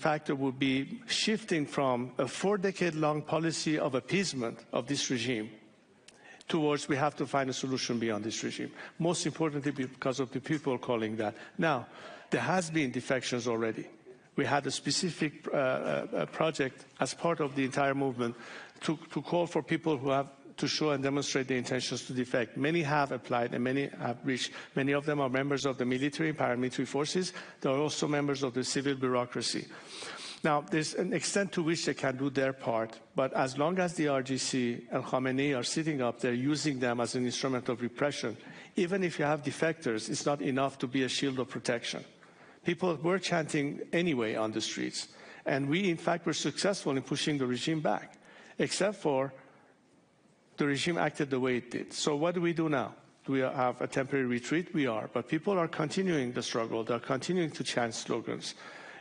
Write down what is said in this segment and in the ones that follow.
factor would be shifting from a 4-decade-long policy of appeasement of this regime towards we have to find a solution beyond this regime. Most importantly, because of the people calling that. Now, there has been defections already. We had a specific project as part of the entire movement to call for people who have to show and demonstrate their intentions to defect. Many have applied and many have reached. Many of them are members of the military, paramilitary forces. They are also members of the civil bureaucracy. Now, there's an extent to which they can do their part, but as long as the RGC and Khamenei are sitting up there using them as an instrument of repression, even if you have defectors, it's not enough to be a shield of protection. People were chanting anyway on the streets, and we, in fact, were successful in pushing the regime back, except for the regime acted the way it did. So what do we do now? Do we have a temporary retreat? We are, but people are continuing the struggle. They're continuing to chant slogans.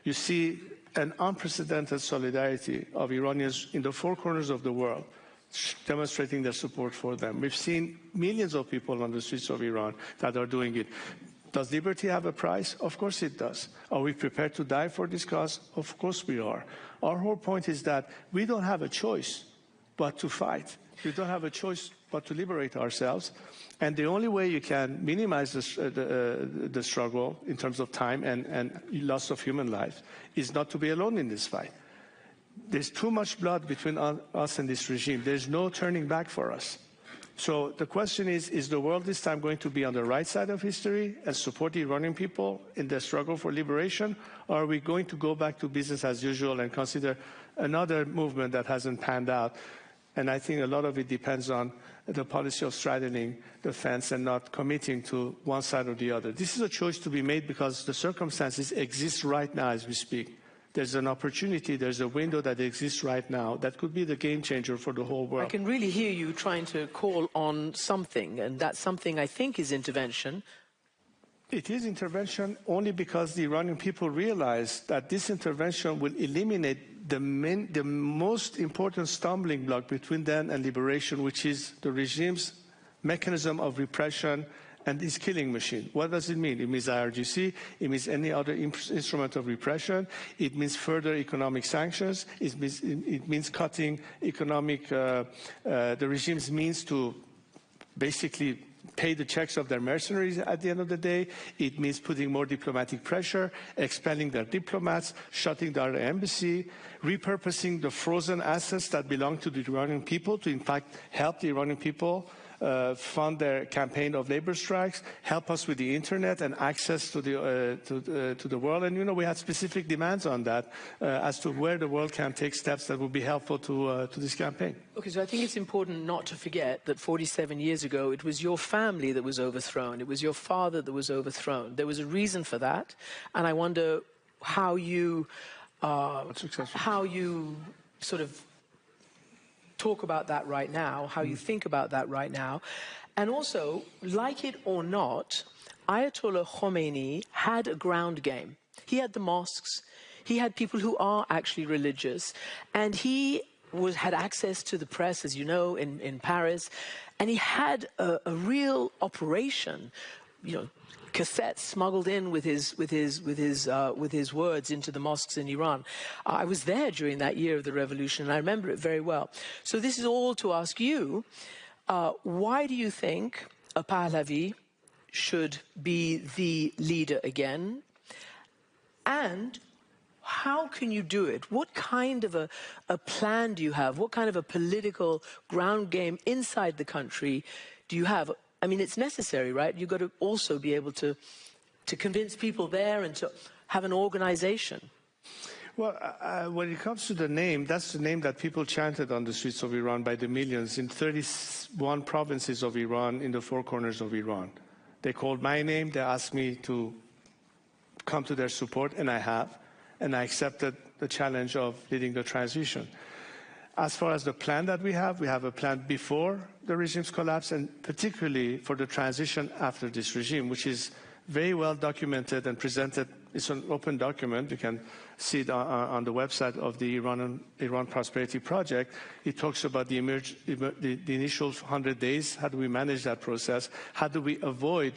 You see an unprecedented solidarity of Iranians in the 4 corners of the world demonstrating their support for them. We've seen millions of people on the streets of Iran that are doing it. Does liberty have a price? Of course it does. Are we prepared to die for this cause? Of course we are. Our whole point is that we don't have a choice but to fight. We don't have a choice but to liberate ourselves. And the only way you can minimize the struggle in terms of time and loss of human life is not to be alone in this fight. There's too much blood between us and this regime. There's no turning back for us. So the question is the world this time going to be on the right side of history and support the Iranian people in their struggle for liberation? Or are we going to go back to business as usual and consider another movement that hasn't panned out? And I think a lot of it depends on the policy of straddling the fence and not committing to one side or the other. This is a choice to be made because the circumstances exist right now as we speak. There's an opportunity, there's a window that exists right now that could be the game changer for the whole world. I can really hear you trying to call on something, and that something I think is intervention. It is intervention only because the Iranian people realize that this intervention will eliminate the most important stumbling block between them and liberation, which is the regime's mechanism of repression and this killing machine. What does it mean? It means IRGC, it means any other instrument of repression, it means further economic sanctions, it means cutting economic, the regime's means to basically pay the checks of their mercenaries at the end of the day. It means putting more diplomatic pressure, expelling their diplomats, shutting down the embassy, repurposing the frozen assets that belong to the Iranian people to in fact help the Iranian people fund their campaign of labor strikes, help us with the internet and access to the world. And, you know, we had specific demands on that as to where the world can take steps that would be helpful to this campaign. Okay, so I think it's important not to forget that 47 years ago, it was your family that was overthrown. It was your father that was overthrown. There was a reason for that. And I wonder how you sort of talk about that right now, how you think about that right now. And also, like it or not, Ayatollah Khomeini had a ground game. He had the mosques, he had people who are actually religious, and he had access to the press, as you know, in Paris, and he had a real operation, you know, cassettes smuggled in with his words into the mosques in Iran. I was there during that year of the revolution, and I remember it very well. So this is all to ask you, why do you think a Pahlavi should be the leader again? And how can you do it? What kind of a plan do you have? What kind of a political ground game inside the country do you have? I mean, it's necessary, right? You've got to also be able to convince people there and to have an organization. Well, when it comes to the name, that's the name that people chanted on the streets of Iran by the millions in 31 provinces of Iran, in the 4 corners of Iran. They called my name, they asked me to come to their support, and I have. And I accepted the challenge of leading the transition. As far as the plan that we have a plan before the regime's collapse and particularly for the transition after this regime, which is very well documented and presented. It's an open document. You can see it on the website of the Iran Prosperity Project. It talks about the initial 100 days. How do we manage that process? How do we avoid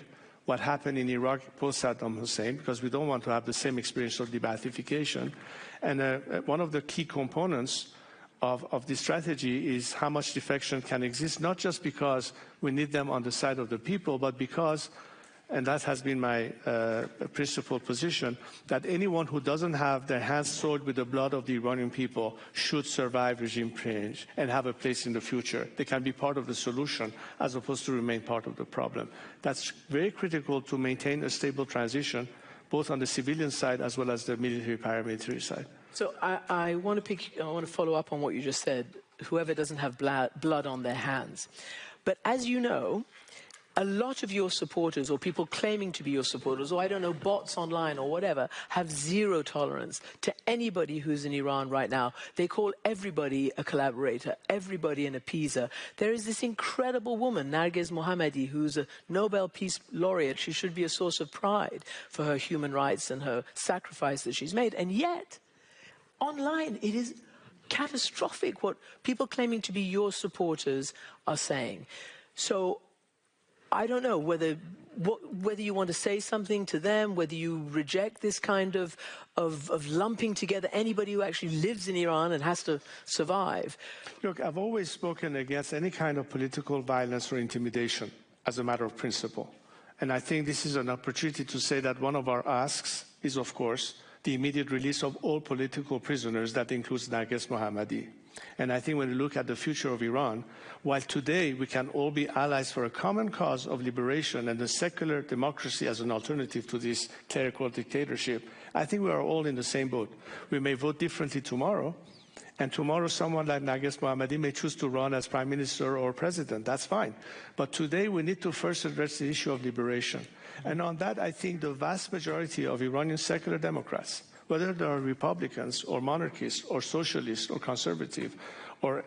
what happened in Iraq post-Saddam Hussein, because we don't want to have the same experience of de-Baathification. And one of the key components of this strategy is how much defection can exist, not just because we need them on the side of the people, but because, and that has been my principal position, that anyone who doesn't have their hands soiled with the blood of the Iranian people should survive regime change and have a place in the future. They can be part of the solution as opposed to remain part of the problem. That's very critical to maintain a stable transition, both on the civilian side as well as the military paramilitary side. So I want to follow up on what you just said, whoever doesn't have blood on their hands. But as you know, a lot of your supporters, or people claiming to be your supporters, or I don't know, bots online or whatever, have zero tolerance to anybody who's in Iran right now. They call everybody a collaborator, everybody an appeaser. There is this incredible woman, Narges Mohammadi, who's a Nobel Peace Laureate. She should be a source of pride for her human rights and her sacrifice that she's made. And yet, online, it is catastrophic what people claiming to be your supporters are saying. So I don't know whether you want to say something to them, whether you reject this kind of lumping together anybody who actually lives in Iran and has to survive. Look, I've always spoken against any kind of political violence or intimidation as a matter of principle. And I think this is an opportunity to say that one of our asks is, of course, the immediate release of all political prisoners. That includes Narges Mohammadi. And I think when we look at the future of Iran, while today we can all be allies for a common cause of liberation and a secular democracy as an alternative to this clerical dictatorship, I think we are all in the same boat. We may vote differently tomorrow, and tomorrow someone like Narges Mohammadi may choose to run as prime minister or president. That's fine. But today we need to first address the issue of liberation. And on that, I think the vast majority of Iranian secular Democrats, whether they are Republicans or monarchists or socialists or conservative or,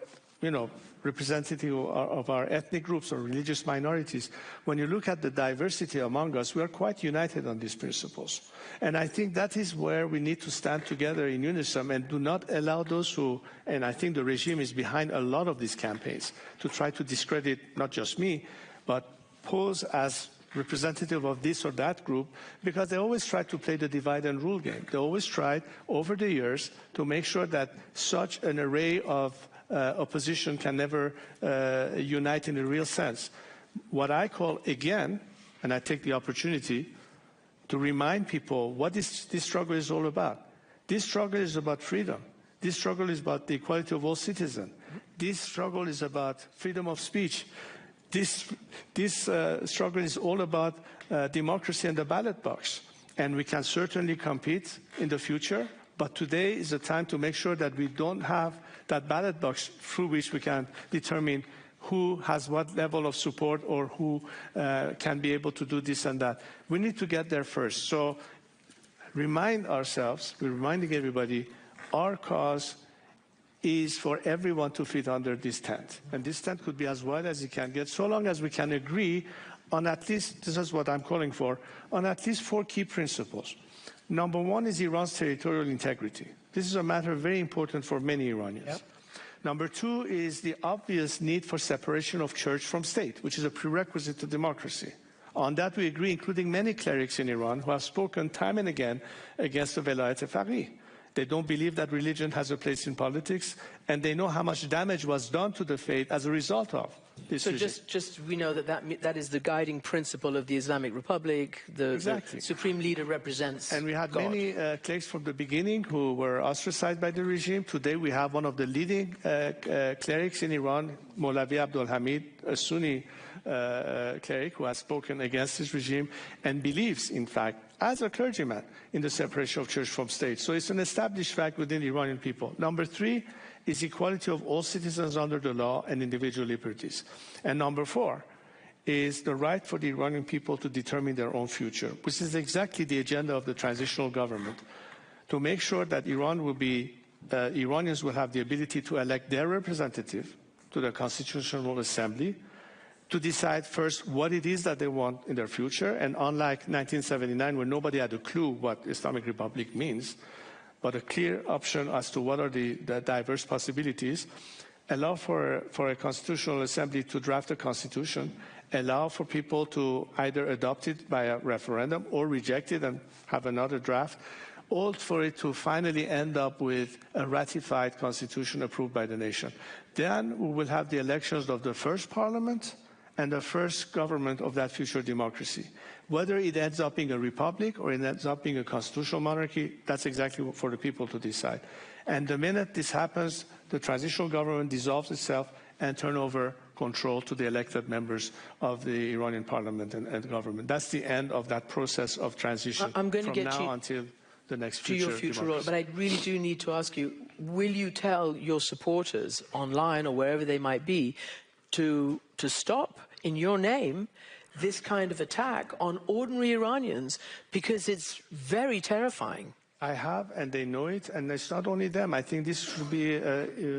representative of our ethnic groups or religious minorities, when you look at the diversity among us, we are quite united on these principles. And I think that is where we need to stand together in unison and do not allow those who, and I think the regime is behind a lot of these campaigns, to try to discredit not just me, but pose as representative of this or that group, because they always try to play the divide and rule game. They always tried over the years to make sure that such an array of opposition can never unite in a real sense. What I call, again, and I take the opportunity to remind people what this struggle is all about. This struggle is about freedom. This struggle is about the equality of all citizens. This struggle is about freedom of speech. This struggle is all about democracy and the ballot box. And we can certainly compete in the future, but today is the time to make sure that we don't have that ballot box through which we can determine who has what level of support or who can be able to do this and that. We need to get there first. So remind ourselves, we're reminding everybody, our cause is for everyone to fit under this tent. And this tent could be as wide as it can get, so long as we can agree on at least, this is what I'm calling for, on at least 4 key principles. Number 1 is Iran's territorial integrity. This is a matter very important for many Iranians. Yep. Number 2 is the obvious need for separation of church from state, which is a prerequisite to democracy. On that we agree, including many clerics in Iran who have spoken time and again against the Velayat Faqih. They don't believe that religion has a place in politics, and they know how much damage was done to the faith as a result of this regime. So just we know that is the guiding principle of the Islamic Republic. Exactly. The supreme leader represents And we had God. many clerics from the beginning who were ostracized by the regime. Today we have one of the leading clerics in Iran, Pahlavi Abdul Hamid, a Sunni cleric who has spoken against this regime and believes, in fact, as a clergyman, in the separation of church from state. So it's an established fact within the Iranian people. Number 3 is equality of all citizens under the law and individual liberties. And number 4 is the right for the Iranian people to determine their own future, which is exactly the agenda of the transitional government, to make sure that Iranians will have the ability to elect their representative to the Constitutional Assembly, to decide first what it is that they want in their future. And unlike 1979, where nobody had a clue what Islamic Republic means, but a clear option as to what are the diverse possibilities, allow for a constitutional assembly to draft a constitution, allow for people to either adopt it by a referendum or reject it and have another draft, all for it to finally end up with a ratified constitution approved by the nation. Then we will have the elections of the first parliament and the first government of that future democracy. Whether it ends up being a republic or it ends up being a constitutional monarchy, that's exactly for the people to decide. And the minute this happens, the transitional government dissolves itself and turn over control to the elected members of the Iranian parliament and government. That's the end of that process of transition I'm going to from get now until the next to your future role. But I really do need to ask you, will you tell your supporters online or wherever they might be to stop, in your name, this kind of attack on ordinary Iranians? Because it's very terrifying. I have, and they know it, and it's not only them. I think this should be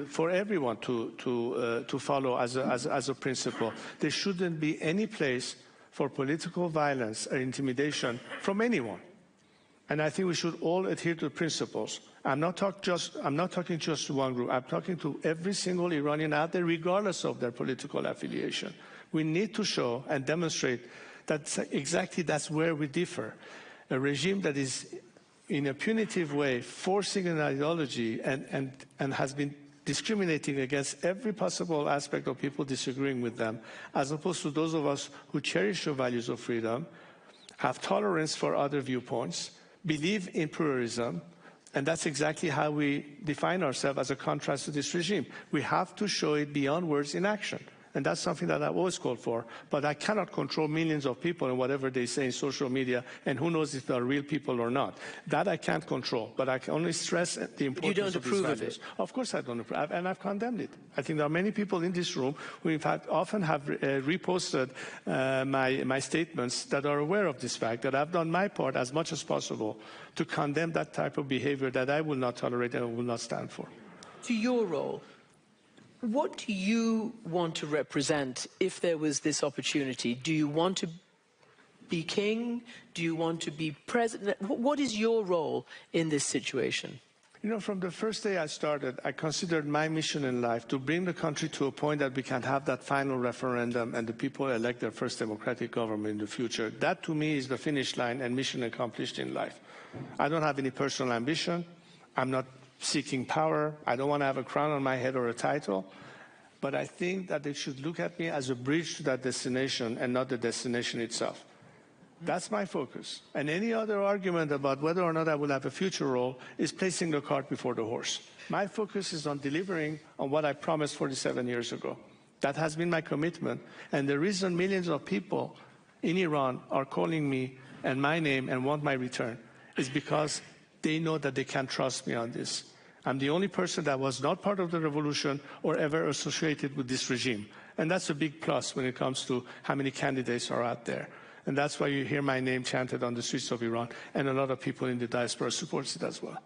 for everyone to follow as a principle. There shouldn't be any place for political violence or intimidation from anyone. And I think we should all adhere to principles. I'm not talking just to one group. I'm talking to every single Iranian out there, regardless of their political affiliation. We need to show and demonstrate that exactly that's where we differ. A regime that is in a punitive way forcing an ideology and has been discriminating against every possible aspect of people disagreeing with them, as opposed to those of us who cherish the values of freedom, have tolerance for other viewpoints, believe in pluralism, and that's exactly how we define ourselves as a contrast to this regime. We have to show it beyond words in action. And that's something that I've always called for. But I cannot control millions of people and whatever they say in social media, and who knows if they're real people or not. That I can't control. But I can only stress the importance of these values. You don't approve of it? Of course I don't approve, and I've condemned it. I think there are many people in this room who, in fact, often have reposted my statements that are aware of this fact, that I've done my part as much as possible to condemn that type of behavior that I will not tolerate and will not stand for. To your role, what do you want to represent if there was this opportunity? Do you want to be king? Do you want to be president? What is your role in this situation? You know, from the first day I started, I considered my mission in life to bring the country to a point that we can have that final referendum and the people elect their first democratic government in the future. That, to me, is the finish line and mission accomplished in life. I don't have any personal ambition. I'm not seeking power. I don't want to have a crown on my head or a title. But I think that they should look at me as a bridge to that destination and not the destination itself. That's my focus. And any other argument about whether or not I will have a future role is placing the cart before the horse. My focus is on delivering on what I promised 47 years ago. That has been my commitment. And the reason millions of people in Iran are calling me and my name and want my return is because they know that they can trust me on this. I'm the only person that was not part of the revolution or ever associated with this regime. And that's a big plus when it comes to how many candidates are out there. And that's why you hear my name chanted on the streets of Iran, and a lot of people in the diaspora supports it as well.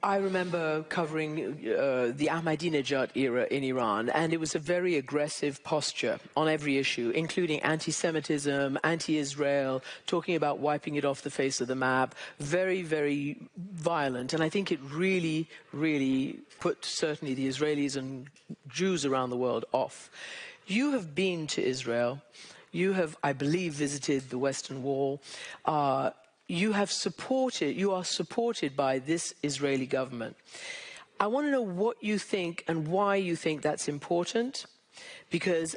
I remember covering the Ahmadinejad era in Iran, and it was a very aggressive posture on every issue, including anti-Semitism, anti-Israel, talking about wiping it off the face of the map, very, very violent. And I think it really, really put certainly the Israelis and Jews around the world off. You have been to Israel. You have, I believe, visited the Western Wall. You are supported by this Israeli government. I want to know what you think and why you think that's important, because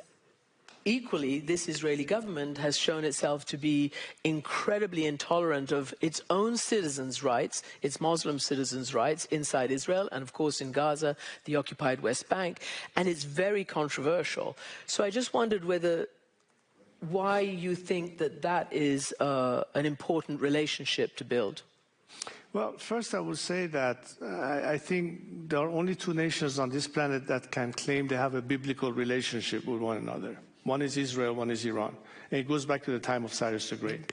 equally, this Israeli government has shown itself to be incredibly intolerant of its own citizens' rights, its Muslim citizens' rights inside Israel, and of course in Gaza, the occupied West Bank, and it's very controversial. So I just wondered why you think that is an important relationship to build. Well, first I would say that I think there are only two nations on this planet that can claim they have a biblical relationship with one another. One is Israel, one is Iran. And it goes back to the time of Cyrus the Great.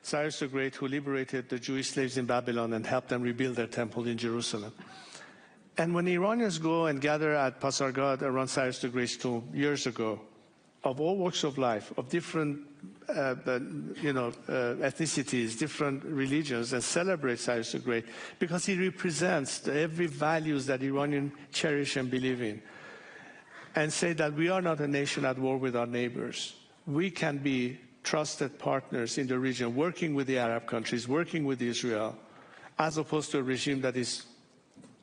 Cyrus the Great, who liberated the Jewish slaves in Babylon and helped them rebuild their temple in Jerusalem. And when Iranians go and gather at Pasargad around Cyrus the Great's tomb years ago, of all walks of life, of different ethnicities, different religions, and celebrate Cyrus the Great because he represents every values that Iranians cherish and believe in. and say that we are not a nation at war with our neighbors. We can be trusted partners in the region, working with the Arab countries, working with Israel, as opposed to a regime that is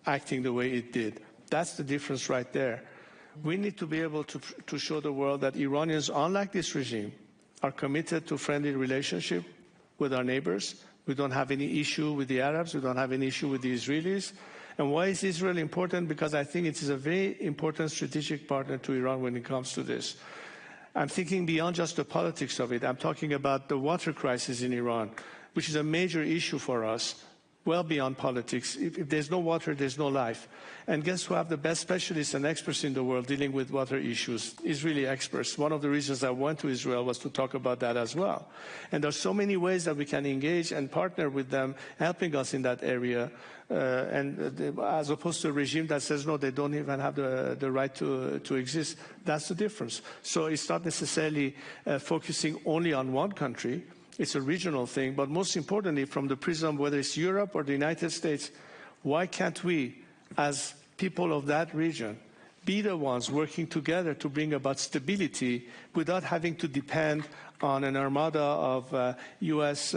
acting the way it did. That's the difference right there. We need to be able to show the world that Iranians, unlike this regime, are committed to friendly relationship with our neighbors. We don't have any issue with the Arabs. We don't have any issue with the Israelis. And why is Israel important? Because I think it is a very important strategic partner to Iran when it comes to this. I'm thinking beyond just the politics of it. I'm talking about the water crisis in Iran, which is a major issue for us, well beyond politics. If there's no water, there's no life. And guess who have the best specialists and experts in the world dealing with water issues? Israeli experts. One of the reasons I went to Israel was to talk about that as well. And there's so many ways that we can engage and partner with them, helping us in that area, as opposed to a regime that says, no, they don't even have the right to exist. That's the difference. So it's not necessarily focusing only on one country. It's a regional thing, but most importantly, from the prism, whether it's Europe or the United States, why can't we, as people of that region, be the ones working together to bring about stability without having to depend on an armada of U.S.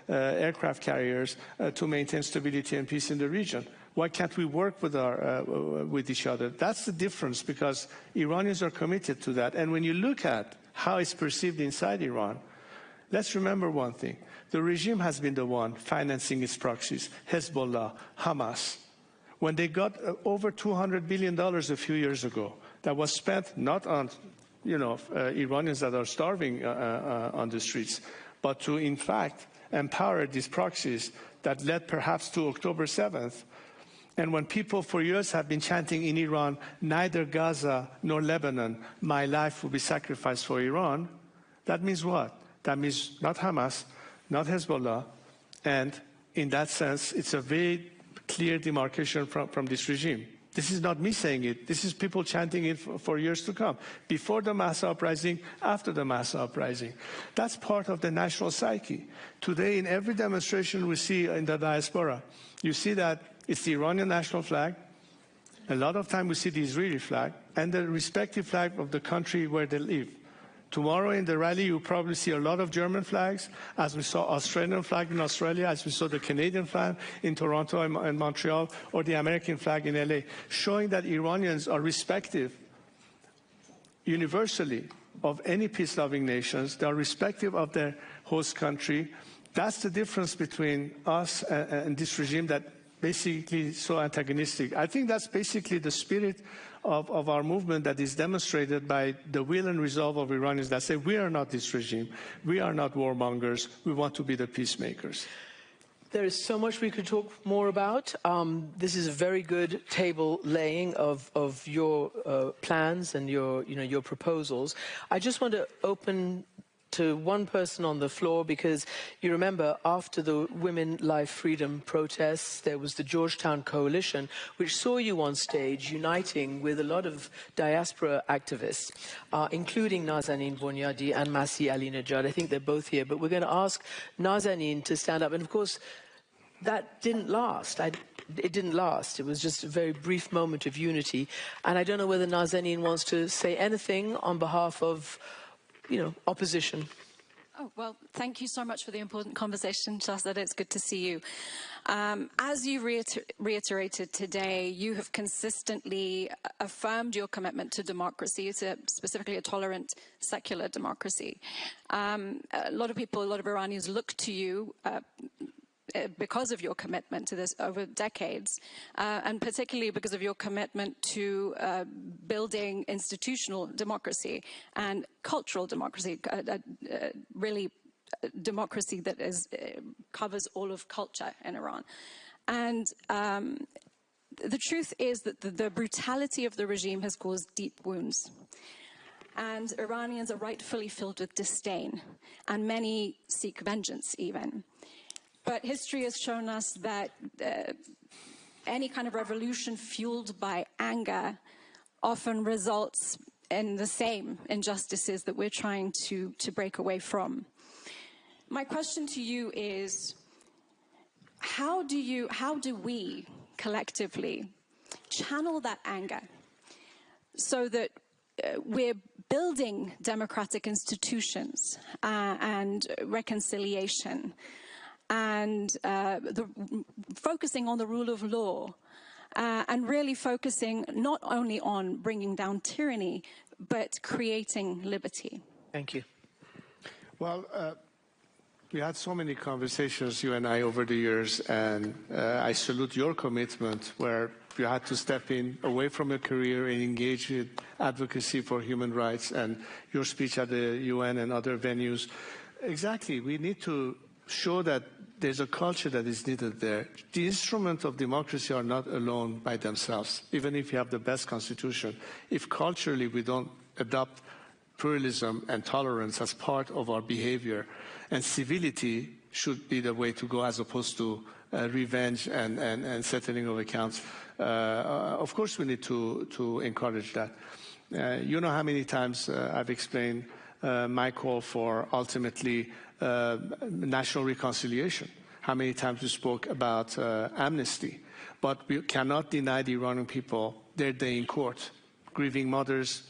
aircraft carriers to maintain stability and peace in the region? Why can't we work with each other? That's the difference, because Iranians are committed to that. And when you look at how it's perceived inside Iran, let's remember one thing. The regime has been the one financing its proxies, Hezbollah, Hamas. When they got over $200 billion a few years ago, that was spent not on, Iranians that are starving on the streets, but to, in fact, empower these proxies that led perhaps to October 7th. And when people for years have been chanting in Iran, neither Gaza nor Lebanon, my life will be sacrificed for Iran, that means what? That means not Hamas, not Hezbollah, and in that sense, it's a very clear demarcation from this regime. This is not me saying it. This is people chanting it for years to come, before the mass uprising, after the mass uprising. That's part of the national psyche. Today, in every demonstration we see in the diaspora, you see that it's the Iranian national flag. A lot of time we see the Israeli flag and the respective flag of the country where they live. Tomorrow in the rally, you'll probably see a lot of German flags, as we saw Australian flag in Australia, as we saw the Canadian flag in Toronto and Montreal, or the American flag in LA, showing that Iranians are respective, universally, of any peace-loving nations. They are respective of their host country. That's the difference between us and this regime that basically is so antagonistic. I think that's basically the spirit of our movement that is demonstrated by the will and resolve of Iranians that say, we are not this regime, we are not warmongers, we want to be the peacemakers. There is so much we could talk more about. This is a very good table laying of your plans and your proposals. I just want to open to one person on the floor, because you remember after the Women Life Freedom protests, there was the Georgetown Coalition, which saw you on stage uniting with a lot of diaspora activists, including Nazanin Boniadi and Masih Alinejad. I think they're both here, but we're going to ask Nazanin to stand up. And of course, that didn't last. It didn't last. It was just a very brief moment of unity. And I don't know whether Nazanin wants to say anything on behalf of opposition. Oh, well, thank you so much for the important conversation, Shahzad. It's good to see you. As you reiterated today, you have consistently affirmed your commitment to democracy, specifically a tolerant, secular democracy. A lot of people, a lot of Iranians look to you because of your commitment to this over decades, and particularly because of your commitment to building institutional democracy and cultural democracy, really democracy that covers all of culture in Iran. And the truth is that the brutality of the regime has caused deep wounds. And Iranians are rightfully filled with disdain, and many seek vengeance even. But history has shown us that any kind of revolution fueled by anger often results in the same injustices that we're trying to break away from. My question to you is, how do we collectively channel that anger so that we're building democratic institutions and reconciliation and focusing on the rule of law and really focusing not only on bringing down tyranny, but creating liberty. Thank you. Well, we had so many conversations, you and I, over the years, and I salute your commitment where you had to step in away from your career and engage with advocacy for human rights, and your speech at the UN and other venues. Exactly, we need to show that there's a culture that is needed there. The instruments of democracy are not alone by themselves, even if you have the best constitution. If culturally we don't adopt pluralism and tolerance as part of our behavior, and civility should be the way to go as opposed to revenge and settling of accounts. Of course we need to encourage that. You know how many times I've explained my call for ultimately national reconciliation. How many times we spoke about amnesty. But we cannot deny the Iranian people their day in court. Grieving mothers,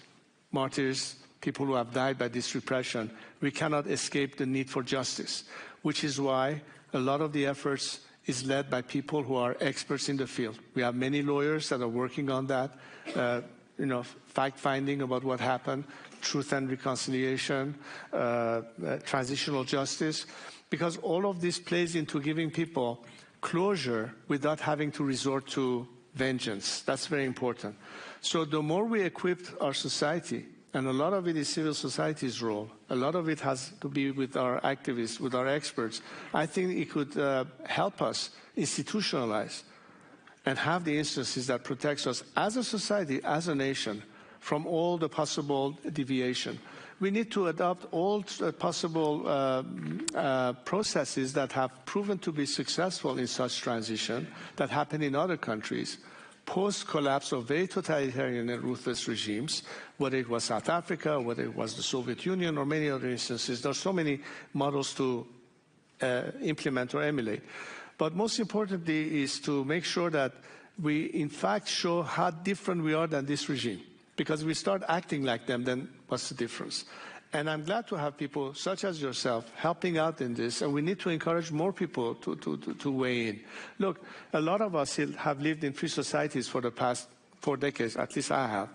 martyrs, people who have died by this repression. We cannot escape the need for justice, which is why a lot of the efforts is led by people who are experts in the field. We have many lawyers that are working on that, fact-finding about what happened, truth and reconciliation, transitional justice, because all of this plays into giving people closure without having to resort to vengeance. That's very important. So the more we equip our society, and a lot of it is civil society's role, a lot of it has to be with our activists, with our experts, I think it could help us institutionalize and have the instances that protects us as a society, as a nation, from all the possible deviation. We need to adopt all possible processes that have proven to be successful in such transition that happen in other countries, post-collapse of very totalitarian and ruthless regimes, whether it was South Africa, whether it was the Soviet Union, or many other instances. There are so many models to implement or emulate. But most importantly is to make sure that we, in fact, show how different we are than this regime. Because if we start acting like them, then what's the difference? And I'm glad to have people such as yourself helping out in this, and we need to encourage more people to weigh in. Look, a lot of us have lived in free societies for the past 4 decades, at least I have.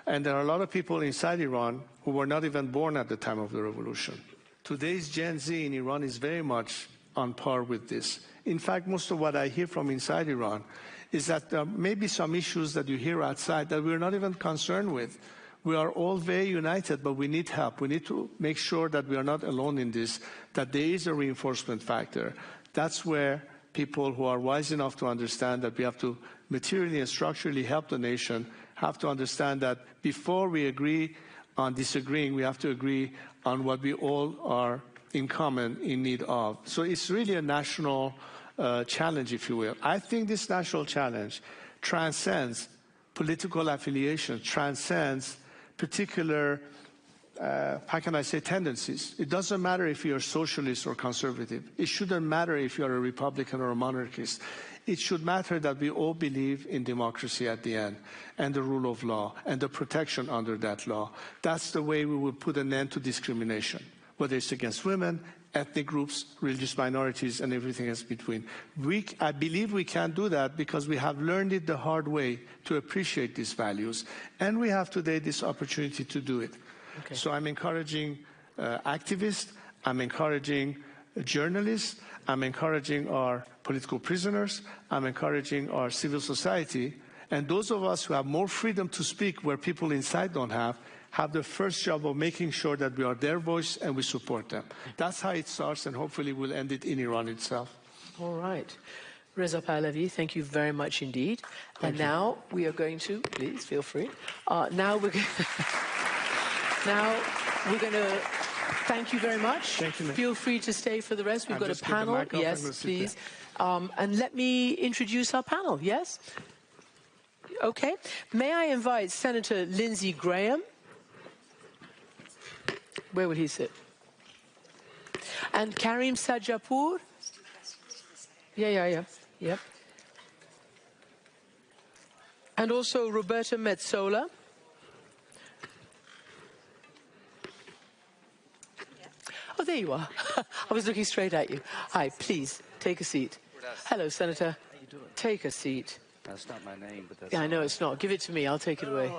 And there are a lot of people inside Iran who were not even born at the time of the revolution. Today's Gen Z in Iran is very much on par with this. In fact, most of what I hear from inside Iran is that there may be some issues that you hear outside that we're not even concerned with. We are all very united, but we need help. We need to make sure that we are not alone in this, that there is a reinforcement factor. That's where people who are wise enough to understand that we have to materially and structurally help the nation have to understand that before we agree on disagreeing, we have to agree on what we all are in common in need of. So it's really a national challenge, if you will. I think this national challenge transcends political affiliation, transcends particular, how can I say, tendencies. It doesn't matter if you're socialist or conservative. It shouldn't matter if you're a Republican or a monarchist. It should matter that we all believe in democracy at the end, and the rule of law, and the protection under that law. That's the way we will put an end to discrimination, whether it's against women, ethnic groups, religious minorities, and everything else between. I believe we can do that because we have learned it the hard way to appreciate these values, and we have today this opportunity to do it. Okay. So I'm encouraging activists, I'm encouraging journalists, I'm encouraging our political prisoners, I'm encouraging our civil society, and those of us who have more freedom to speak where people inside don't have the first job of making sure that we are their voice and we support them. That's how it starts, and hopefully we'll end it in Iran itself. All right. Reza Pahlavi, thank you very much indeed. And now we are going to, please feel free. Now we're going to thank you very much. Thank you, feel free to stay for the rest. We've got a panel. Yes, please. And let me introduce our panel. Yes? Okay. May I invite Senator Lindsey Graham? Where will he sit? And Karim Sajapour? Yeah. And also Roberta Metsola. Oh, there you are. I was looking straight at you. Hi, please, take a seat. Hello, Senator. How you doing? Take a seat. That's not my name, but that's... Yeah, I know it's not. Give it to me. I'll take it away.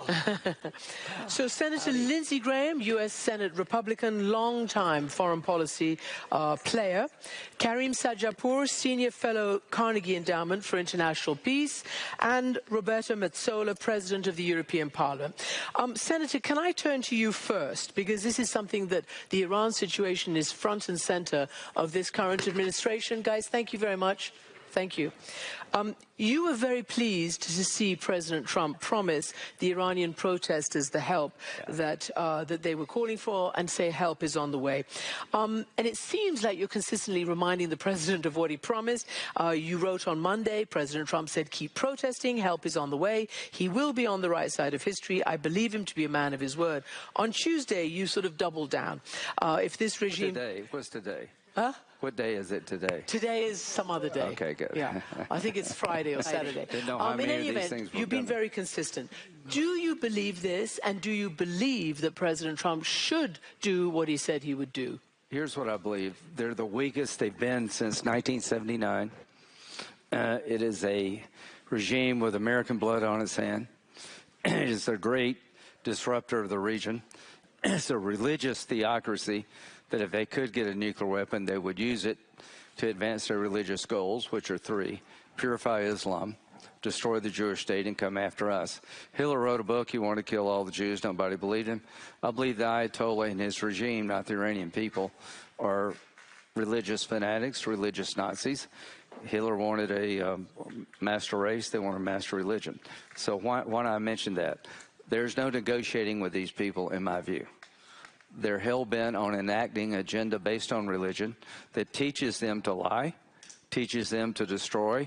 So Senator Lindsey Graham, U.S. Senate Republican, long-time foreign policy player. Karim Sajapour, Senior Fellow, Carnegie Endowment for International Peace. And Roberta Metsola, President of the European Parliament. Senator, can I turn to you first? Because this is something that the Iran situation is front and center of this current administration. Guys, thank you very much. Thank you. You were very pleased to see President Trump promise the Iranian protesters the help that they were calling for and say help is on the way. And it seems like you're consistently reminding the president of what he promised. You wrote on Monday, President Trump said, keep protesting, help is on the way. He will be on the right side of history. I believe him to be a man of his word. On Tuesday, you sort of doubled down. If this regime... What's today? Huh? What day is it today? Today is some other day. Okay, good. Yeah, I think it's Friday or Saturday. In any event, you've been very consistent. Do you believe this, and do you believe that President Trump should do what he said he would do? Here's what I believe. They're the weakest they've been since 1979. It is a regime with American blood on its hand. It is a great disruptor of the region. It's a religious theocracy that if they could get a nuclear weapon, they would use it to advance their religious goals, which are three: purify Islam, destroy the Jewish state, and come after us. Hitler wrote a book, he wanted to kill all the Jews. Nobody believed him. I believe the Ayatollah and his regime, not the Iranian people, are religious fanatics, religious Nazis. Hitler wanted a master race. They want a master religion. So why not I mention that? There's no negotiating with these people, in my view. They're hell-bent on enacting an agenda based on religion that teaches them to lie, teaches them to destroy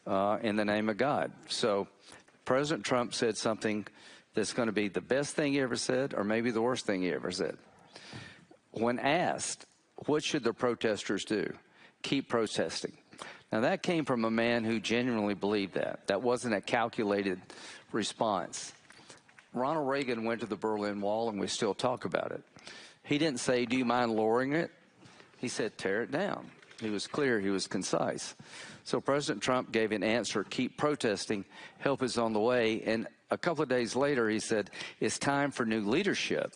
in the name of God. So President Trump said something that's going to be the best thing he ever said, or maybe the worst thing he ever said. When asked, what should the protesters do? Keep protesting. Now, that came from a man who genuinely believed that. That wasn't a calculated response. Ronald Reagan went to the Berlin Wall, and we still talk about it. He didn't say, do you mind lowering it? He said, tear it down. He was clear. He was concise. So President Trump gave an answer, keep protesting, help is on the way. And a couple of days later, he said, it's time for new leadership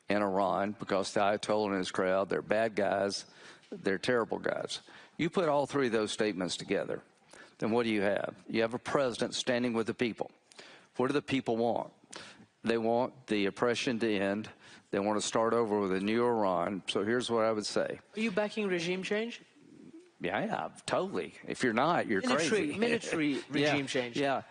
in Iran, because the Ayatollah and his crowd, they're bad guys, they're terrible guys. You put all three of those statements together, then what do you have? You have a president standing with the people. What do the people want? They want the oppression to end. They want to start over with a new Iran. So here's what I would say. Are you backing regime change? Yeah, totally. If you're not, you're crazy. Military regime change. Yeah.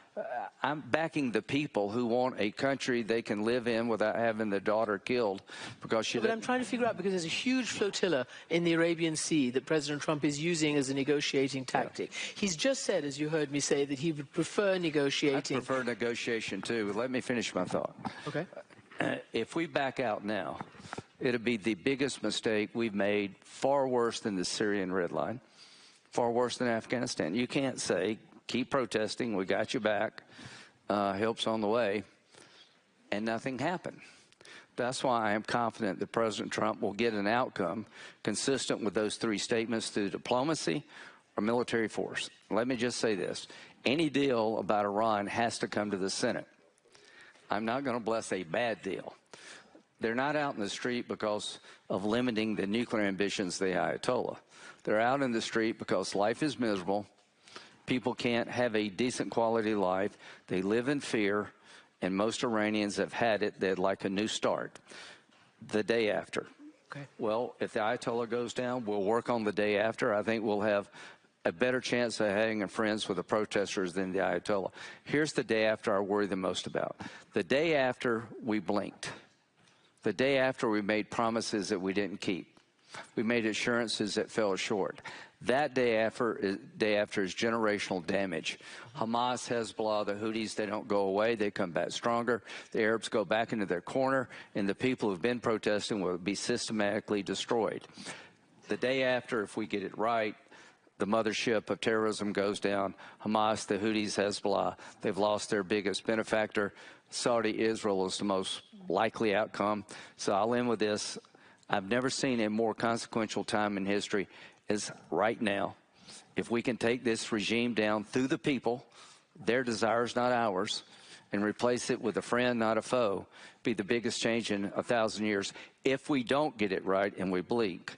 I'm backing the people who want a country they can live in without having their daughter killed because she... But I'm trying to figure out, because there's a huge flotilla in the Arabian Sea that President Trump is using as a negotiating tactic. He's just said, as you heard me say, that he would prefer negotiating. I prefer negotiation, too. Let me finish my thought. Okay. If we back out now, it'll be the biggest mistake we've made, far worse than the Syrian red line, far worse than Afghanistan. You can't say, keep protesting, we got you back, help's on the way, and nothing happened. That's why I am confident that President Trump will get an outcome consistent with those three statements through diplomacy or military force. Let me just say this. Any deal about Iran has to come to the Senate. I'm not going to bless a bad deal. They're not out in the street because of limiting the nuclear ambitions of the Ayatollah. They're out in the street because life is miserable. People can't have a decent quality life. They live in fear, and most Iranians have had it. They'd like a new start. The day after. Okay. Well, if the Ayatollah goes down, we'll work on the day after. I think we'll have a better chance of hanging friends with the protesters than the Ayatollah. Here's the day after I worry the most about. The day after we blinked. The day after we made promises that we didn't keep. We made assurances that fell short. That day after is generational damage. Hamas, Hezbollah, the Houthis, they don't go away. They come back stronger. The Arabs go back into their corner, and the people who've been protesting will be systematically destroyed. The day after, if we get it right, the mothership of terrorism goes down. Hamas, the Houthis, Hezbollah, they've lost their biggest benefactor. Saudi, Israel is the most likely outcome. So I'll end with this. I've never seen a more consequential time in history as right now. If we can take this regime down through the people, their desires, not ours, and replace it with a friend, not a foe, be the biggest change in 1,000 years. If we don't get it right and we blink,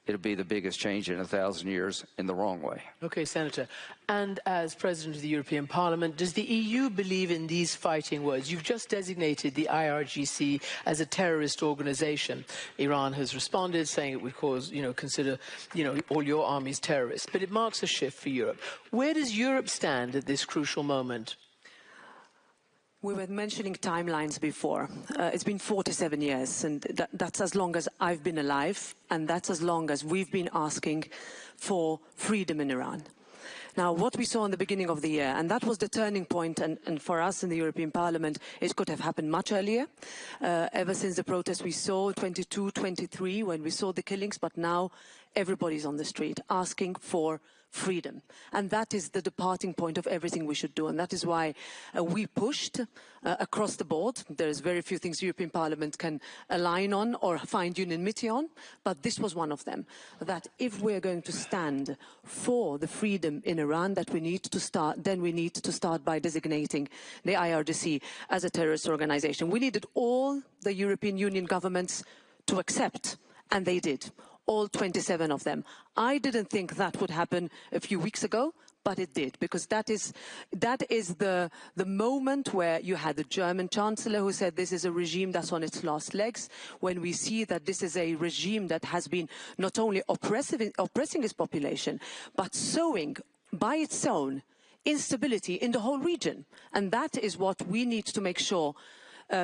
it'll be the biggest change in 1,000 years in the wrong way. Okay, Senator. And as President of the European Parliament, does the EU believe in these fighting words? You've just designated the IRGC as a terrorist organization. Iran has responded, saying it would cause, consider, all your armies terrorists. But it marks a shift for Europe. Where does Europe stand at this crucial moment? We were mentioning timelines before. It's been 47 years, and that's as long as I've been alive, and that's as long as we've been asking for freedom in Iran. Now, what we saw in the beginning of the year, and that was the turning point, and for us in the European Parliament, it could have happened much earlier, ever since the protests we saw, 22, 23, when we saw the killings, but now everybody's on the street asking for freedom. And that is the departing point of everything we should do. And that is why we pushed across the board. There's very few things the European Parliament can align on or find unanimity on, but this was one of them. That if we're going to stand for the freedom in Iran, that we need to start, then we need to start by designating the IRGC as a terrorist organization. We needed all the European Union governments to accept, and they did. All 27 of them. I didn't think that would happen a few weeks ago, but it did, because that is the moment where you had the German Chancellor who said this is a regime that's on its last legs, when we see that this is a regime that has been not only oppressing its population, but sowing by its own instability in the whole region. And that is what we need to make sure.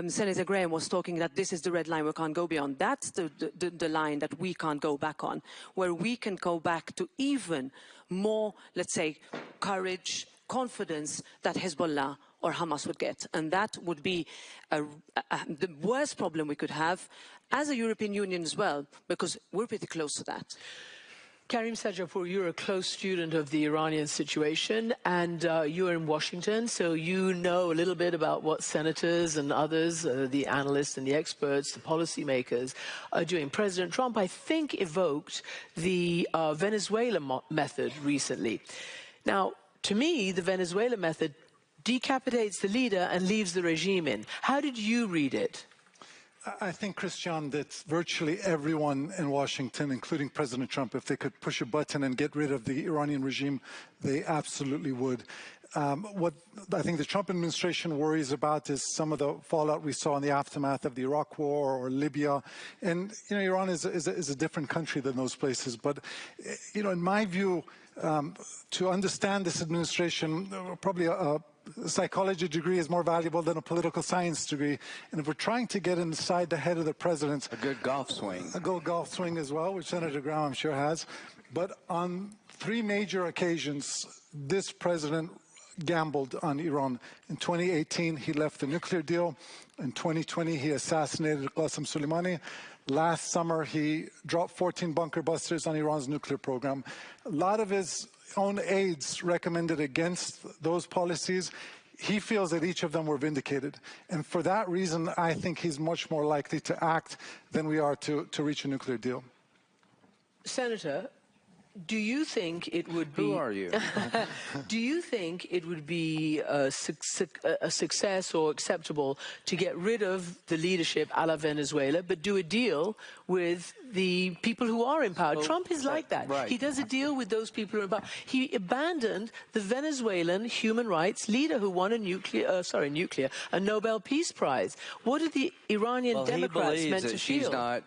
Senator Graham was talking that this is the red line we can't go beyond. That's the line that we can't go back on, where we can go back to even more, let's say, courage, confidence that Hezbollah or Hamas would get. And that would be the worst problem we could have as a European Union as well, because we're pretty close to that. Karim Sajapour, you're a close student of the Iranian situation, and you're in Washington, so you know a little bit about what senators and others, the analysts and the experts, the policymakers are doing. President Trump, I think, evoked the Venezuela method recently. Now, to me, the Venezuela method decapitates the leader and leaves the regime in. How did you read it? I think, Christian, that virtually everyone in Washington, including President Trump, if they could push a button and get rid of the Iranian regime, they absolutely would. What I think the Trump administration worries about is some of the fallout we saw in the aftermath of the Iraq War or Libya. And, Iran is a different country than those places. But, in my view, to understand this administration, probably a psychology degree is more valuable than a political science degree. And if we're trying to get inside the head of the president... A good golf swing. A good golf swing as well, which Senator Graham, I'm sure, has. But on 3 major occasions, this president gambled on Iran. In 2018, he left the nuclear deal. In 2020, he assassinated Qasem Soleimani. Last summer, he dropped 14 bunker busters on Iran's nuclear program. A lot of his own aides recommended against those policies. He feels that each of them were vindicated. And for that reason, I think he's much more likely to act than we are to reach a nuclear deal. Senator, do you think it would be... Who are you? Do you think it would be a success or acceptable to get rid of the leadership a la Venezuela, but do a deal with the people who are in power? Trump is like that. Right. He does a deal with those people who are in power. He abandoned the Venezuelan human rights leader who won a Nobel Peace Prize. What are the Iranian Democrats meant to feel? She's not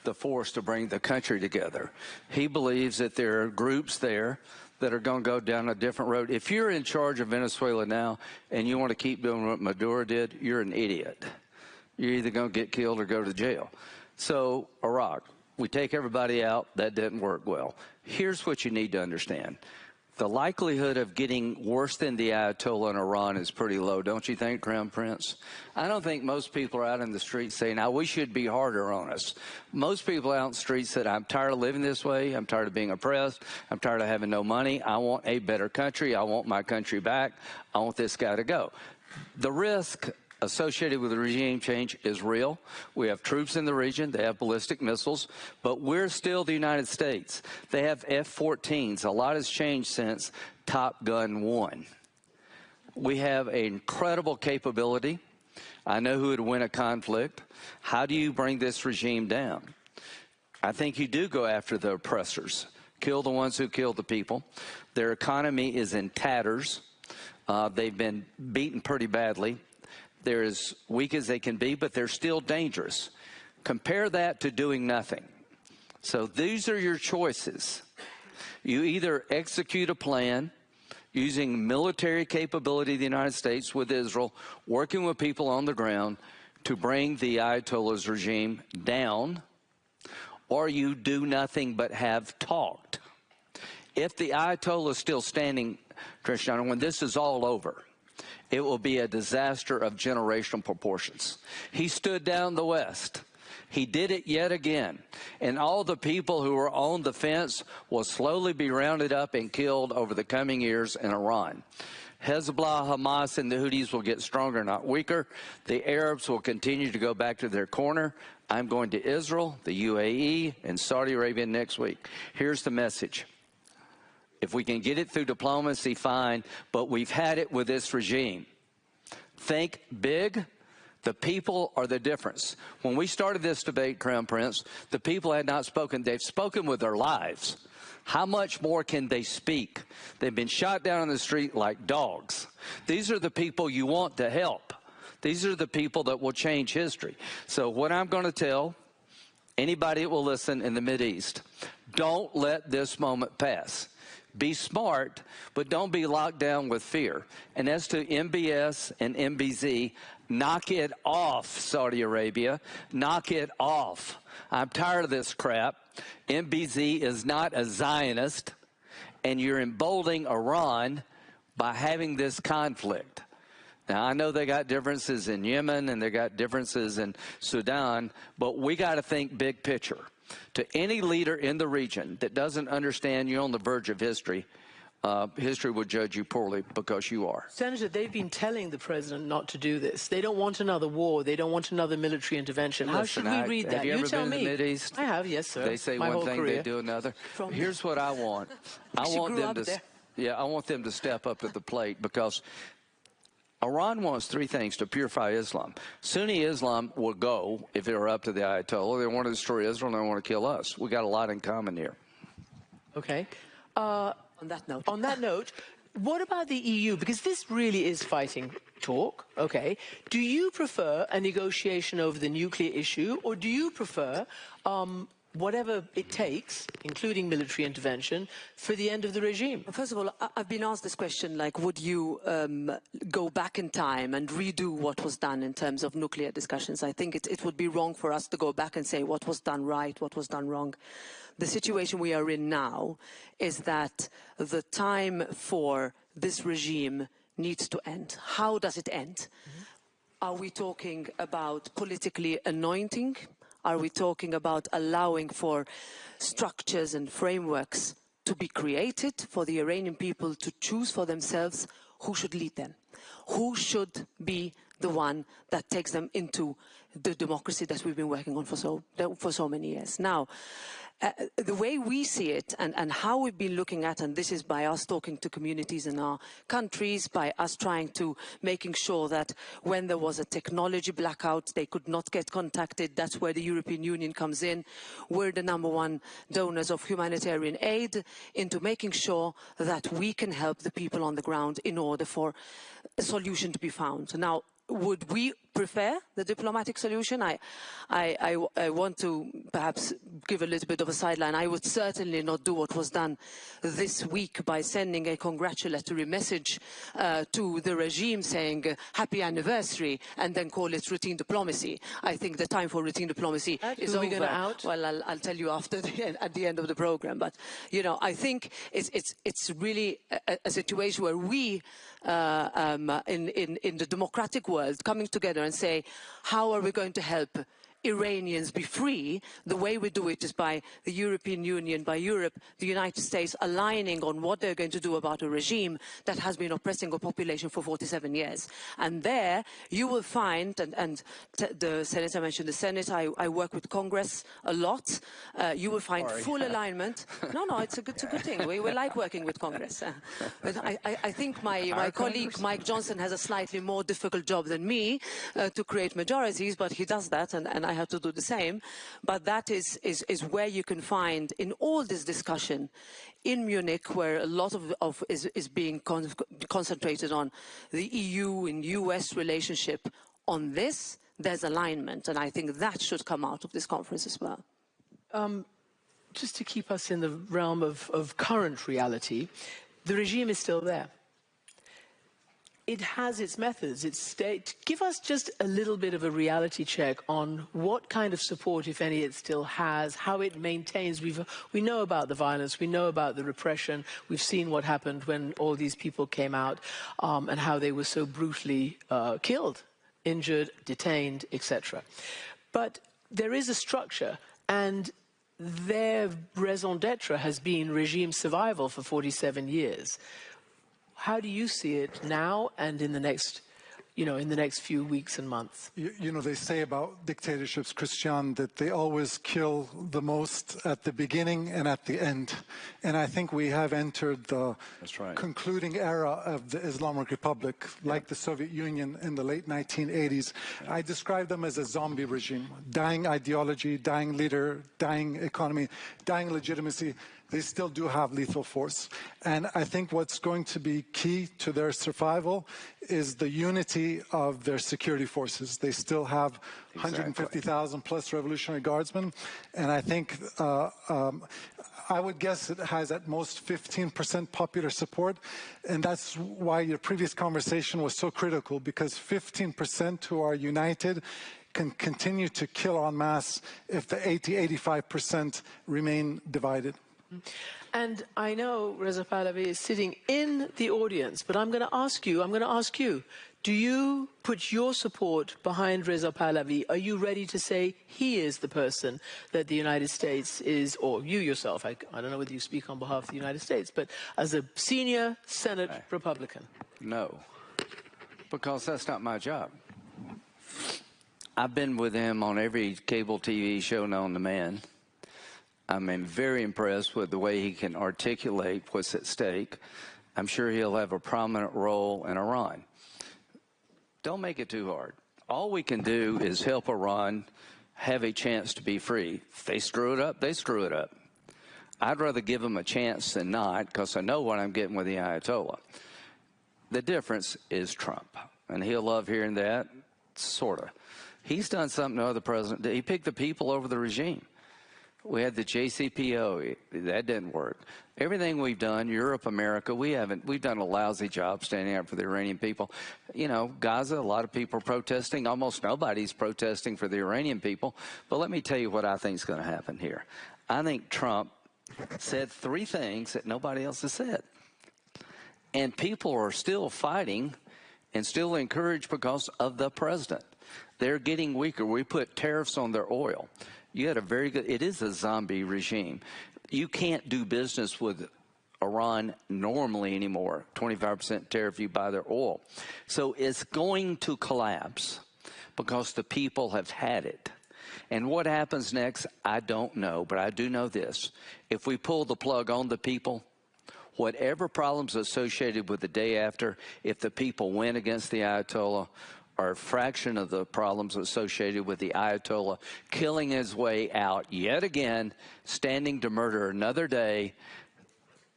the force to bring the country together. He believes that there are groups there that are going to go down a different road. If you're in charge of Venezuela now and you want to keep doing what Maduro did, you're an idiot. You're either going to get killed or go to jail. So, Iraq, we take everybody out. That didn't work well. Here's what you need to understand. The likelihood of getting worse than the Ayatollah in Iran is pretty low, don't you think, Crown Prince? I don't think most people are out in the streets saying, now we should be harder on us. Most people out in the streets said, I'm tired of living this way. I'm tired of being oppressed. I'm tired of having no money. I want a better country. I want my country back. I want this guy to go. The risk associated with the regime change is real. We have troops in the region. They have ballistic missiles. But we're still the United States. They have F-14s. A lot has changed since Top Gun 1. We have an incredible capability. I know who would win a conflict. How do you bring this regime down? I think you do go after the oppressors. Kill the ones who killed the people. Their economy is in tatters. They've been beaten pretty badly. They're as weak as they can be, but they're still dangerous. Compare that to doing nothing. So these are your choices. You either execute a plan using military capability of the United States with Israel, working with people on the ground to bring the Ayatollah's regime down, or you do nothing but have talked. If the Ayatollah is still standing, Cristiano, when this is all over, it will be a disaster of generational proportions. He stood down the West. He did it yet again. And all the people who were on the fence will slowly be rounded up and killed over the coming years in Iran. Hezbollah, Hamas, and the Houthis will get stronger, not weaker. The Arabs will continue to go back to their corner. I'm going to Israel, the UAE, and Saudi Arabia next week. Here's the message. If we can get it through diplomacy, fine, but we've had it with this regime. Think big. The people are the difference. When we started this debate, Crown Prince, the people had not spoken. They've spoken with their lives. How much more can they speak? They've been shot down on the street like dogs. These are the people you want to help. These are the people that will change history. So what I'm going to tell anybody that will listen in the Mideast, don't let this moment pass. Be smart, but don't be locked down with fear. And as to MBS and MBZ, knock it off, Saudi Arabia. Knock it off. I'm tired of this crap. MBZ is not a Zionist, and you're emboldening Iran by having this conflict. Now, I know they got differences in Yemen and they got differences in Sudan, but we got to think big picture. To any leader in the region that doesn't understand you're on the verge of history, history will judge you poorly because you are. Senator, they've been telling the president not to do this. They don't want another war. They don't want another military intervention. How should we read that? Have you ever tell been me. in the Mideast? I have, yes, sir. They say one thing, they do another. Here's what I want. I want them to step up to the plate, because Iran wants three things to purify Islam. Sunni Islam will go if it were up to the Ayatollah. They want to destroy Israel and they want to kill us. We got a lot in common here. Okay. On that note, what about the EU? Because this really is fighting talk, okay? Do you prefer a negotiation over the nuclear issue, or do you prefer whatever it takes, including military intervention, for the end of the regime? First of all, I've been asked this question, like, would you go back in time and redo what was done in terms of nuclear discussions? I think it would be wrong for us to go back and say what was done right, what was done wrong. The situation we are in now is that the time for this regime needs to end. How does it end? Are we talking about politically anointing? Are we talking about allowing for structures and frameworks to be created for the Iranian people to choose for themselves who should lead them? Who should be the one that takes them into the democracy that we've been working on for so many years? Now, the way we see it and how we've been looking at, and this is by us talking to communities in our countries, by us trying to making sure that when there was a technology blackout, they could not get contacted. That's where the European Union comes in. We're the #1 donors of humanitarian aid into making sure that we can help the people on the ground in order for a solution to be found. Now, would we prefer the diplomatic solution? I want to perhaps give a little bit of a sideline. I would certainly not do what was done this week by sending a congratulatory message to the regime saying happy anniversary and then call it routine diplomacy. I think the time for routine diplomacy is over. Well, I'll tell you after at the end of the program. But, you know, I think it's really a situation where we in the democratic world coming together and say, how are we going to help Iranians be free, the way we do it is by the European Union, by Europe, the United States aligning on what they're going to do about a regime that has been oppressing a population for 47 years. And there you will find, and the Senator mentioned the Senate, I work with Congress a lot, you will find full alignment. No, it's a good thing. We like working with Congress. But I think my colleague Mike Johnson has a slightly more difficult job than me to create majorities, but he does that, and I have to do the same. But that is where you can find, in all this discussion, in Munich, where a lot of is being concentrated on the EU and US relationship, on this, there's alignment, and I think that should come out of this conference as well. Just to keep us in the realm of current reality, the regime is still there. It has its methods, its state. Give us just a little bit of a reality check on what kind of support, if any, it still has, how it maintains. We know about the violence, we know about the repression, we've seen what happened when all these people came out and how they were so brutally killed, injured, detained, etc. But there is a structure, and their raison d'etre has been regime survival for 47 years. How do you see it now and in the next, in the next few weeks and months? You know, they say about dictatorships, Christian, that they always kill the most at the beginning and at the end. And I think we have entered the concluding era of the Islamic Republic, like the Soviet Union in the late 1980s. Yeah. I describe them as a zombie regime. Dying ideology, dying leader, dying economy, dying legitimacy. They still do have lethal force. And I think what's going to be key to their survival is the unity of their security forces. They still have 150,000 plus Revolutionary Guardsmen. And I think, I would guess it has at most 15% popular support. And that's why your previous conversation was so critical, because 15% who are united can continue to kill en masse if the 85% remain divided. And I know Reza Pahlavi is sitting in the audience, but I'm going to ask you, do you put your support behind Reza Pahlavi? Are you ready to say he is the person that the United States is, or you yourself, I don't know whether you speak on behalf of the United States, but as a senior Senate Republican? No, because that's not my job. I've been with him on every cable TV show known to man. I'm very impressed with the way he can articulate what's at stake. I'm sure he'll have a prominent role in Iran. Don't make it too hard. All we can do is help Iran have a chance to be free. If they screw it up, they screw it up. I'd rather give them a chance than not, because I know what I'm getting with the Ayatollah. The difference is Trump, and he'll love hearing that, sort of. He's done something no other president did. He picked the people over the regime. We had the JCPO, that didn't work. Everything we've done, Europe, America, we've done a lousy job standing up for the Iranian people. You know, Gaza, a lot of people are protesting. Almost nobody's protesting for the Iranian people. But let me tell you what I think is going to happen here. I think Trump said three things that nobody else has said. And people are still fighting and still encouraged because of the president. They're getting weaker. We put tariffs on their oil. You had a very good, it is a zombie regime. You can't do business with Iran normally anymore. 25% tariff, you buy their oil. So it's going to collapse because the people have had it. And what happens next, I don't know, but I do know this. If we pull the plug on the people, whatever problems associated with the day after, if the people win against the Ayatollah, are a fraction of the problems associated with the Ayatollah killing his way out yet again, standing to murder another day.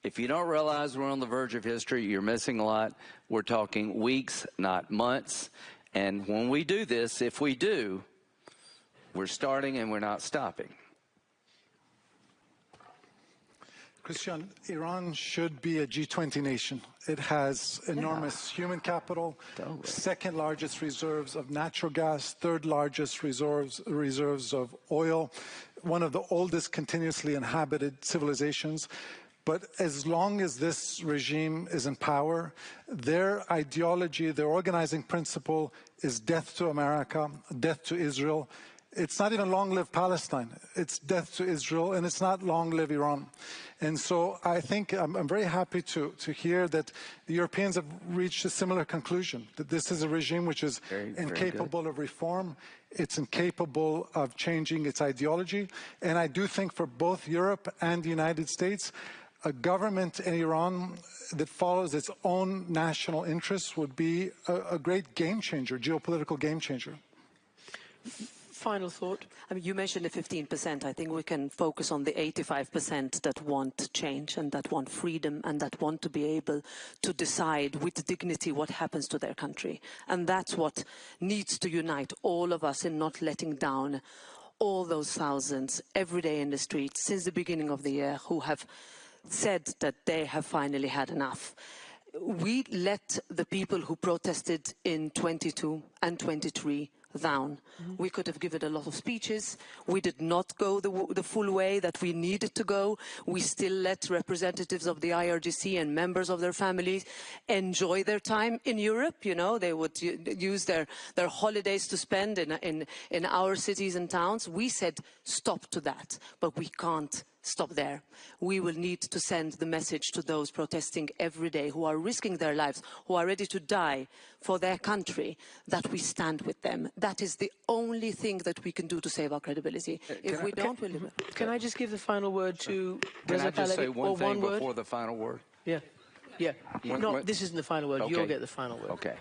If you don't realize we're on the verge of history, you're missing a lot. We're talking weeks, not months. And when we do this, if we do, we're starting and we're not stopping. Christian, Iran should be a G20 nation. It has enormous human capital, second largest reserves of natural gas, third largest reserves of oil, one of the oldest continuously inhabited civilizations. But as long as this regime is in power, their ideology, their organizing principle is death to America, death to Israel, It's not even long live Palestine. It's death to Israel, and it's not long live Iran. And so I think I'm very happy to hear that the Europeans have reached a similar conclusion, that this is a regime which is incapable of reform. It's incapable of changing its ideology. And I do think for both Europe and the United States, a government in Iran that follows its own national interests would be a great game changer, geopolitical game changer. Final thought. I mean, you mentioned the 15%. I think we can focus on the 85% that want change and that want freedom and that want to be able to decide with dignity what happens to their country. And that's what needs to unite all of us in not letting down all those thousands every day in the streets since the beginning of the year who have said that they have finally had enough. We let the people who protested in 22 and 23 down. We could have given a lot of speeches. We did not go the full way that we needed to go. We still let representatives of the IRGC and members of their families enjoy their time in Europe. You know, they would use their holidays to spend in our cities and towns. We said stop to that, but we can't stop there. We will need to send the message to those protesting every day who are risking their lives, who are ready to die for their country, that we stand with them. That is the only thing that we can do to save our credibility. If we don't, we'll leave it. Can I just give the final word to Can Reza I just say Pahlavi? one Or thing word? before the final word? Yeah. This isn't the final word. Okay. You'll get the final word. Okay.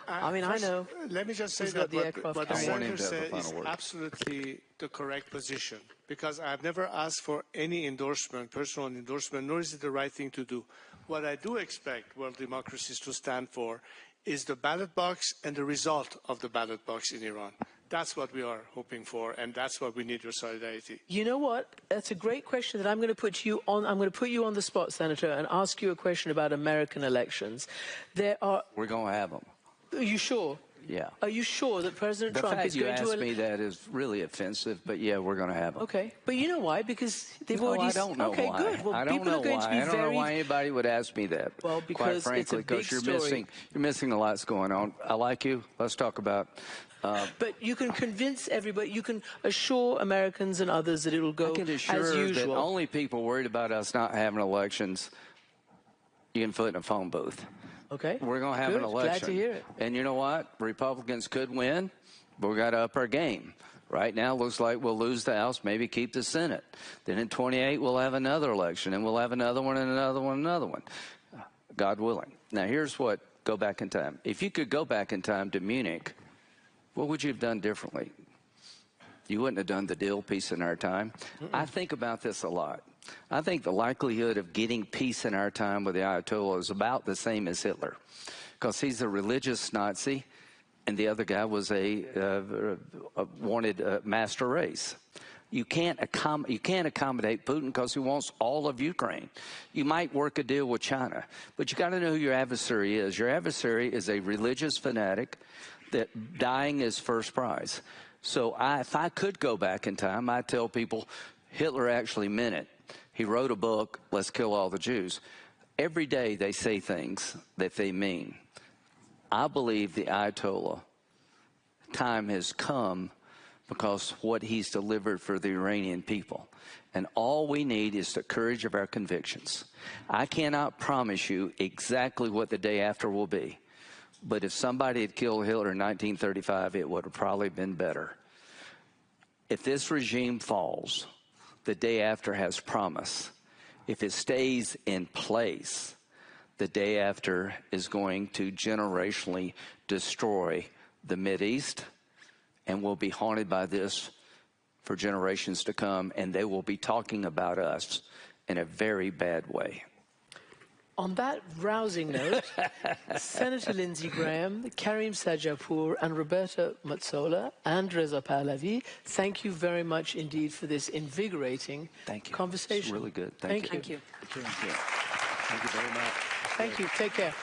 I mean, I know. Let me just say Who's that got the aircraft what the carrier? I want him senator to have the said is final word. absolutely the correct position, because I've never asked for any endorsement, personal endorsement, nor is it the right thing to do. What I do expect world democracies to stand for is the ballot box and the result of the ballot box in Iran. That's what we are hoping for, and that's what we need your solidarity. You know what? That's a great question that I'm going to put you on. I'm going to put you on the spot, Senator, and ask you a question about American elections. We're going to have them. Are you sure? Yeah. Are you sure that President The Trump fact is you going to... asked me that is really offensive, but yeah, we're going to have them. Okay, but you know why? Because they've No, already... I don't know okay, why. good. Well, I don't people know are going why. to be I don't know why anybody would ask me that. Well, because quite it's a frankly, big you're story. you're missing a lot's going on. I like you. Let's talk about. But you can convince everybody. You can assure Americans and others that it will go I can as assure usual. that only people worried about us not having elections, you can put in a phone booth. Okay. We're going to have Good. an election. Glad to hear it. And you know what? Republicans could win, but we got to up our game. Right now, it looks like we'll lose the House, maybe keep the Senate. Then in 28, we'll have another election, and we'll have another one and another one and another one, God willing. Now, here's what, go back in time. If you could go back in time to Munich, what would you have done differently? You wouldn't have done the deal, peace in our time. I think about this a lot. I think the likelihood of getting peace in our time with the Ayatollah is about the same as Hitler, because he's a religious Nazi, and the other guy was a wanted master race. You can't accommodate Putin because he wants all of Ukraine. You might work a deal with China, but you got to know who your adversary is. Your adversary is a religious fanatic that dying is first prize. So if I could go back in time, I'd tell people Hitler actually meant it. He wrote a book, Let's Kill All the Jews. Every day they say things that they mean. I believe the Ayatollah time has come because what he's delivered for the Iranian people. And all we need is the courage of our convictions. I cannot promise you exactly what the day after will be. But if somebody had killed Hitler in 1935, it would have probably been better. If this regime falls, the day after has promise. If it stays in place, the day after is going to generationally destroy the Mideast, and we'll be haunted by this for generations to come, and they will be talking about us in a very bad way. On that rousing note, Senator Lindsey Graham, Karim Sajapour, and Roberta Metsola and Reza Pahlavi, thank you very much indeed for this invigorating conversation. It's really good. Thank you. Thank you very much. Thank you. Take care.